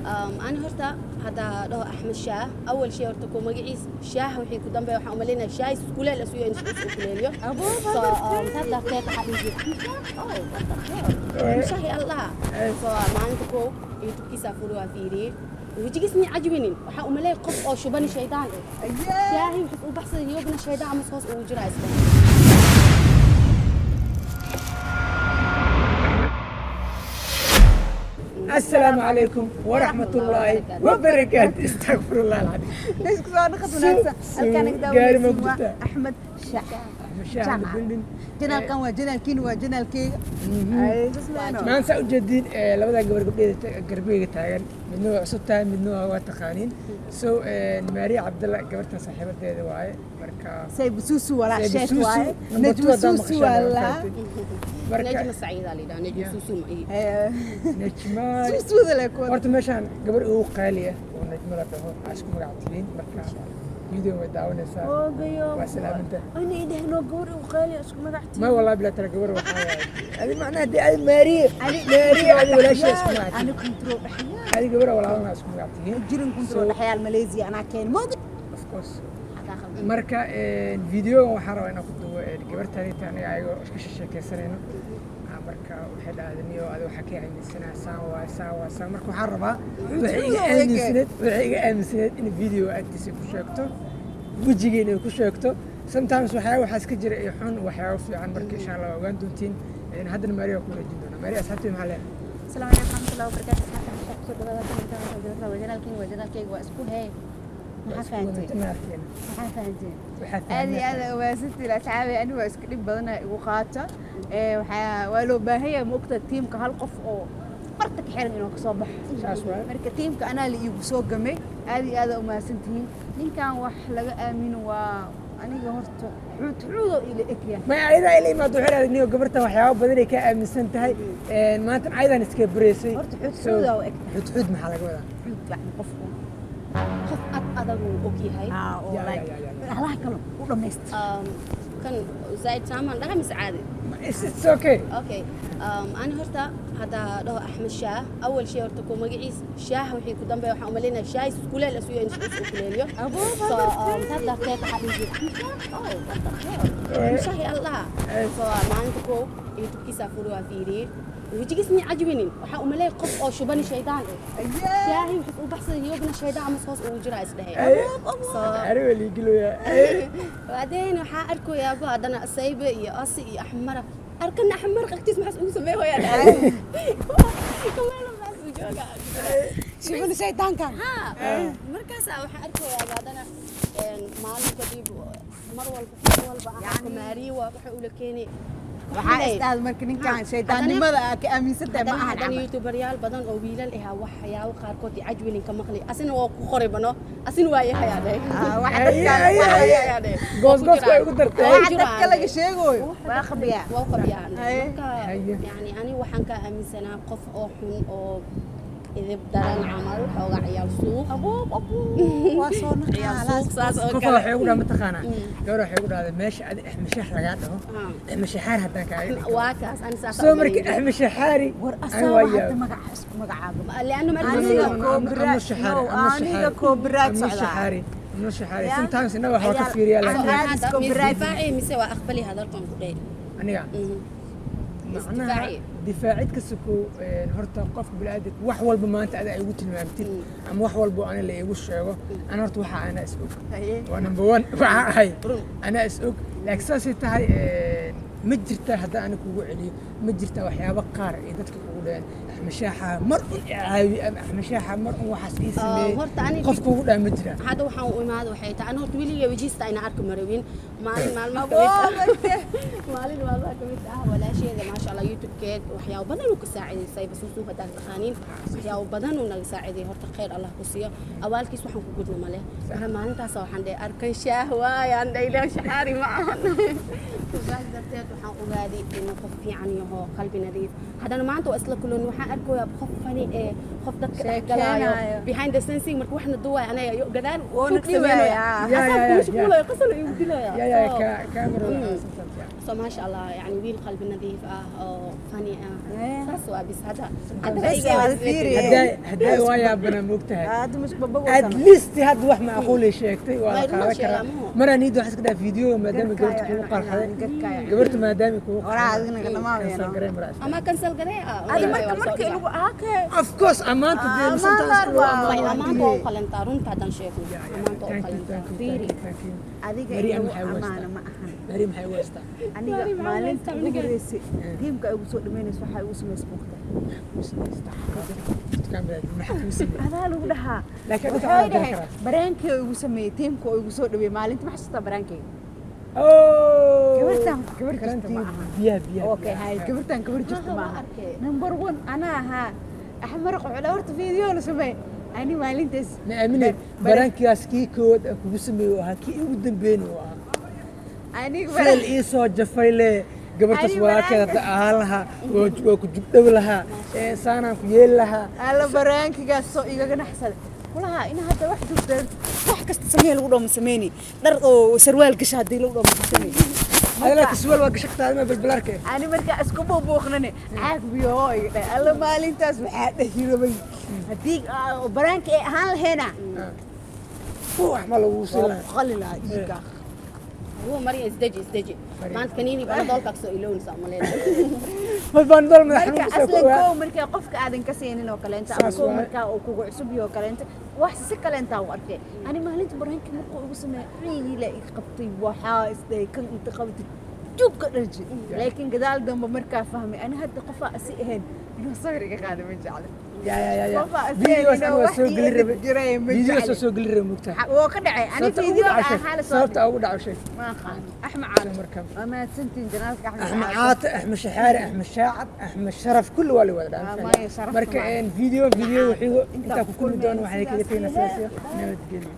أنا هرتا هذا له أحمد شاه أول شيء هرتكو مجلس شاه وحي كدام بيو حاملين الشاي سكولة الأسوية إنش سكولة أبو هذا كيك حبيبي شاهي الله فما عندكو يوتيوب كيسافروا فيري ويجيسني عجبني وحاملين قف أو شباني شيطان شاهي وبحث يوبنا شيطان مسخوص وجرا اسمه السلام عليكم ورحمة الله وبركاته. استغفر الله العظيم. ليش كذا ناخذ وناسة؟ الكان كذا أحمد شاه. شاه جنال كان وجنال كين وجنال كي. ما ننسى جديد لبدا قربي تاعن من نوع صوتها من نوع وتقانين سو ماري عبد الله قبرتها صاحبتها واي مركا سيب سوسو ولا شيء واي نجم سوسو ولا نجم السعيد علي ده نجم سوسو معي نجم سوسو ذا لكون ورت مشان قبر أو قالية ونجم لا تهون عشكم قاعدين مركا فيديو وداون سا وسلام انت انا ايده هنا قبر وقالي عشكم قاعدين ما والله بلا ترى قبر وحايا هذه معناها دي ماري هذه ولا شيء اسمها انا كنت روح احيانا هذه قبر ولا انا عشكم قاعدين جيران كنت روح احيانا ماليزيا انا كان ما اوف كورس marka video waxaan rabaa inaan ku duubo gabartani taani ayago iska sheekaysanayno marka waxay dhaadaniyo adiga waxa ka aaminsanaa saawa marka waxaan rabaa waxay iga aaminsaneed in video aadtiisa ku sheegto wajigeena ku sheegto sometimes waxa iska jira ee xun waxyaabo fiican marka insha Allah ogaan doontiin in haddana Maria ku rajin doona Maria asxaabtay maxaa leeyahay السلام عليكم ورحمة الله وبركاته أصحاب وجدنا كيك واسكو هاي ما فهمتين هذه واسطتي الأسعابي أنا واسكريب بدنا وقاتا ولو باهية مقطع تيم كهالقف أو مرتك حيرن إنه كصباح مركز تيم كأنا اللي يبصوق جمي هذا وما سنتين لين كان وح لقى آمين وأنا جهرت حوده إلى إكيا ما عيدا إلي ما تحرر إنه قبرته وحياة بدري كأمن سنتهاي ما أنت عيدا نسكب بريسي حوده وإكيا حود محلك ولا حود يعني قفكم قف أدغو أوكي هاي الله كله ولا مست كان زايد سامان ده مس عادي it's okay أنا هرتا هذا له أحمد شاه أول شيء هرتكو مجلس شاه وحي كدام بيو حاملين الشاي سكولة الأسوية إنش سكولة أبو هذا كيك حبيبي شاهي الله فما عندكو يوتيوب كيسافروا فيري ويجيسني عجبني وحاملين قف أو شباني شيطان شاهي وبحث يوبنا شيطان مسخوص وجرا اسمه عارف اللي يقولوا يا بعدين وحأركو يا أبو هذا سايبة يا أصي أحمر أركنا أحمر قلتيس محس أوسمه ويا كمان محس وجوجا شوفوا شيطان كان مركز أو حأركو يا أبو هذا مالي كذيب مروال يعني ماري وحقول كيني waxaa istaad marka ninkan shaydaannimada ka aaminsantahay ma aha hadana youtuberyaal badan oo wiilal ah waxyaabo qaar kood cajwin ka maqli asina waa ku qoribano asina waa yahay goos way ugu dartay waxa dadka laga sheegayo waa qabiyaan yani ani waxaan ka aaminsanaa qof oo xun oo إذا بدرنا عمل حوجا عيال سوق أبوب وصلنا عيال سوق ساس أوكي كفر حيقول ما تخانا يروح يقول هذا ماشي أحمد شحر قاعد هو أحمد شحر هذاك واكاس أنا ساس سومرك أحمد شحاري ورأسه حتى مقعد لأنه ما أنا كوبرات شحاري من الشحاري sometimes إنه هو كفير يلا دفاعي مسوى أخبلي هذا القوم قليل أنا معناها دفاعيد كسكو هرتا قف بلادك وحول بما أنت أدا يقول المامتين أم وحول بو أنا اللي يقول شيء أنا هرت وحى أنا أسوق وأنا بوان وحى هاي أنا أسوق لأكساسي تهاي مجرته هذا أنا كوجو علي مجرته وحياة بقار إذا تقولين مشاحة مرء عاوي مشاحة مرء وحس اسمه قف كوجو مجرى هذا وحى وما هذا وحيت أنا هرت ويلي وجيست أنا أركب مروين مال والله كميت ولا شيء ما شاء الله يوتيوب كيد وحياة بدن وكساعد سايب سوسو هذا الخانين وحياة بدن ونساعد هرت خير الله كسيه أول كيس وحنا كوجودنا ماله ما أنت صاحن ده أركن شهوة يعني ده شحاري معهن waxaan ogaaday inuu qof fiican yaho qalbi nadiif haddana maanta waa isla kulan waxaan arkayaa qof fani ee qof dadka dhex galaayo behind the scenes marka waxna duway anaga gadaan Woona dhiibaya. qasal igu dilaya يا كاميرا so ما شاء الله يعني ويل قلب نظيف او فني ساسوا بس هذا بس هذا فيري. هداي وايا بنا موقتها هذا مش بابا اتليست هاد wax macquul ay sheegtay waa Ma qaada sheega kara ma. mara niid wax iska daa video maadaama gabartu ku qarxaday gabartu maadaama ku Waraa adigna dhammaan gareyn mara اما كنسل قريه هذا marka lagu ahaakay of course amaanta dee sometimes amaanta oo qalantaa runta haddaan sheegno amaanta oo qalantaa fiiri adiga Mariam iyo waxay amaana ma ahan Mariam waxay weestaa aniga maalinta ugu horeysay tiimka ay ugu soo dhameynayso waxa ay ugu samaysay buugta adaa lagu dhahaa laakiin waxay dhahay baraankii ay ugu sameeyey tiimka ay ugu soo dhaweeyey maalinta ma xasuustaa baraankii gabartan gabar jirta ma aha biya okay hay gabartan gabar jirta ma aha number 1 ana ahaa axmar qoxla horta video la sameeyay ani maalintaas ma aamine barankiyaas kii kood kugu sameeyo ahaa kii ugu dambeeyay oo ah aniga feel ii soo jafayle gabartaas walaalkeeda ahaan lahaa waa ku jubdhow lahaa saanaan ku yeeli lahaa ala baraankigaas soo igaga naxsaday kulaha ina hadda wax joogtaan wax kasta sameey lagu dhamo sameeyni dhar oo sarwaal gasha hadii lagu dhamo sameeyni adala kaswal waa gashaqtaada ma balbalarke ani marka isku booqnane caag biyo iga alla maalintaas waxa dhahirabay hadii baraanka ay ahaan laheena wax ma lagu siilaa qalila iga هو مريم ازدجي ما انت كنيني بنا دولك سو يلون ساملين ma baan dol madax marka aslan ko marka qofka aadan ka seenin oo kale inta Saas ko waay. marka oo kugu cusub iyo kale inta wax si kale inta u arkay ani maalinta baraanka markuu ugu sameeyay la qabtay waxa isday kan inta qabtay jubka dhalji laakiin gadaal dambe marka fahmay ani hadda qofa asi ahayn inuu sawirka qaado ma jecla ya qofa asi videos inuu waa wax soo gali rabay jiray ma videos jecla soo gali rabay mugtaa woo ka dhacay ani video aan xal soo sababta ugu dhaco shay ما خان احمد عاد مركب ما سنتين جنازك احمد احمد عاطف احمد شحاري احمد شاعر احمد شرف كل والي ولد ما يشرف marka معي. فيديو وحيو انت inta ku kulmi كل doono ما waxay kaga يصير teena أصلي siyaasiyo nabad gelyo